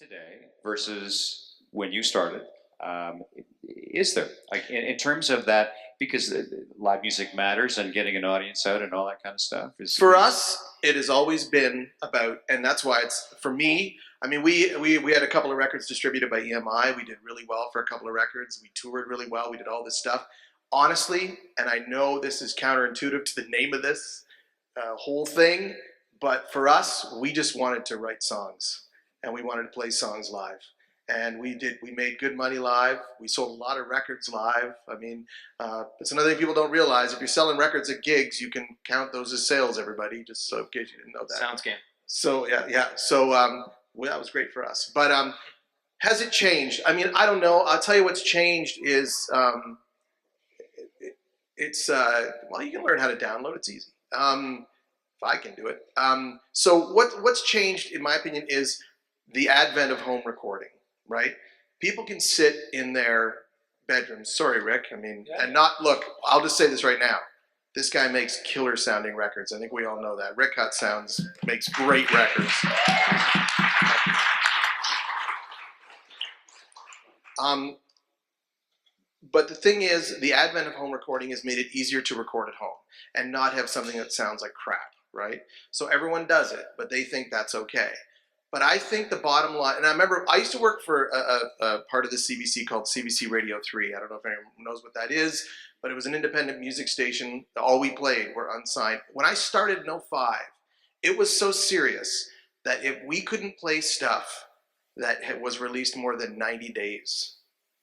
today versus when you started? Is there, like, in terms of that, because live music matters and getting an audience out and all that kind of stuff? For us, it has always been about, and that's why it's, for me, I mean, we had a couple of records distributed by EMI. We did really well for a couple of records. We toured really well. We did all this stuff. Honestly, and I know this is counterintuitive to the name of this whole thing, but for us, we just wanted to write songs and we wanted to play songs live. And we made good money live. We sold a lot of records live. I mean, it's another thing people don't realize. If you're selling records at gigs, you can count those as sales, everybody, just so in case you didn't know that. Sounds game. So, yeah. So well, that was great for us. But has it changed? I mean, I don't know. I'll tell you what's changed is well, you can learn how to download. It's easy. If I can do it. So what's changed, in my opinion, is the advent of home recording. Right? People can sit in their bedrooms. Sorry, Rick. I mean, yeah. And not look. I'll just say this right now. This guy makes killer sounding records. I think we all know that. Rick Hutt makes great records. But the thing is, the advent of home recording has made it easier to record at home and not have something that sounds like crap, right? So everyone does it, but they think that's okay. But I think the bottom line, and I remember I used to work for a part of the CBC called CBC Radio 3. I don't know if anyone knows what that is, but it was an independent music station. All we played were unsigned. When I started in 05, it was so serious that if we couldn't play stuff that was released more than 90 days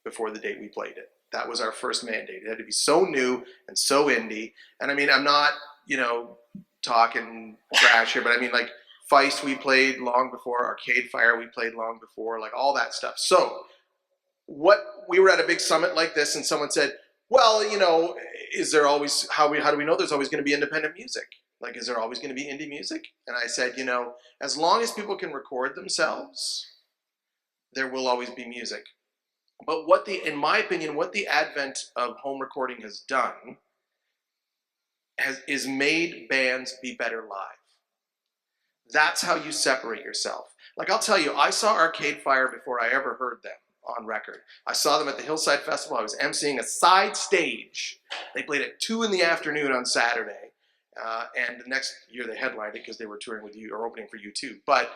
before the date we played it, that was our first mandate. It had to be so new and so indie. And I mean, I'm not, talking trash here, but I mean, like, Feist we played long before, Arcade Fire we played long before, like all that stuff. So we were at a big summit like this and someone said, well, is there always, how do we know there's always going to be independent music? Like, is there always going to be indie music? And I said, as long as people can record themselves, there will always be music. But in my opinion, what the advent of home recording has done is made bands be better live. That's how you separate yourself. Like, I'll tell you, I saw Arcade Fire before I ever heard them on record. I saw them at the Hillside Festival. I was emceeing a side stage. They played at 2 in the afternoon on Saturday. And the next year they headlined it because they were touring with you or opening for U2. But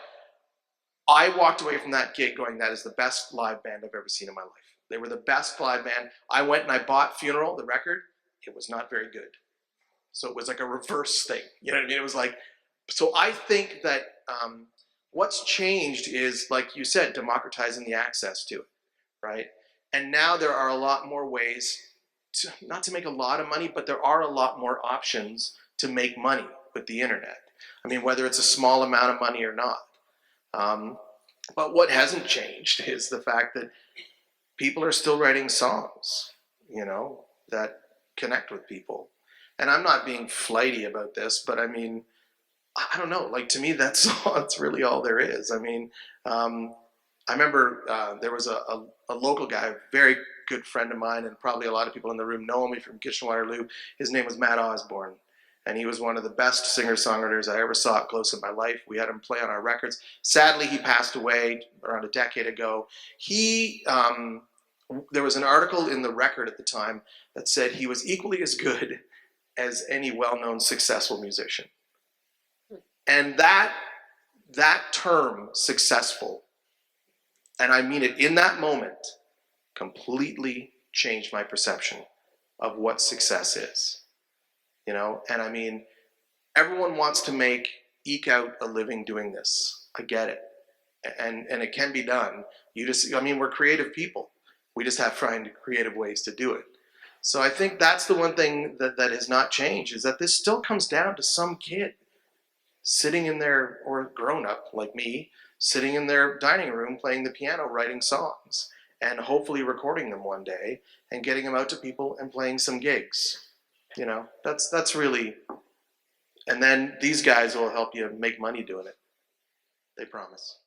I walked away from that gig going, that is the best live band I've ever seen in my life. They were the best live band. I went and I bought Funeral, the record. It was not very good. So it was like a reverse thing. You know what I mean? It was like, so I think that what's changed is, like you said, democratizing the access to it, right? And now there are a lot more ways, not to make a lot of money, but there are a lot more options to make money with the internet. I mean, whether it's a small amount of money or not. But what hasn't changed is the fact that people are still writing songs, that connect with people. And I'm not being flighty about this, but I mean, I don't know, like, to me, that's really all there is. I mean, I remember there was a local guy, a very good friend of mine, and probably a lot of people in the room know him from Kitchener-Waterloo. His name was Matt Osborne, and he was one of the best singer-songwriters I ever saw up close in my life. We had him play on our records. Sadly, he passed away around a decade ago. There was an article in the Record at the time that said he was equally as good as any well-known successful musician. And that term, successful, and I mean it in that moment, completely changed my perception of what success is. And I mean, everyone wants to eke out a living doing this. I get it. And it can be done. We're creative people. We just have to find creative ways to do it. So I think that's the one thing that has not changed, is that this still comes down to some kid sitting in their, or grown up like me, sitting in their dining room playing the piano, writing songs, and hopefully recording them one day and getting them out to people and playing some gigs. That's really, and then these guys will help you make money doing it. They promise.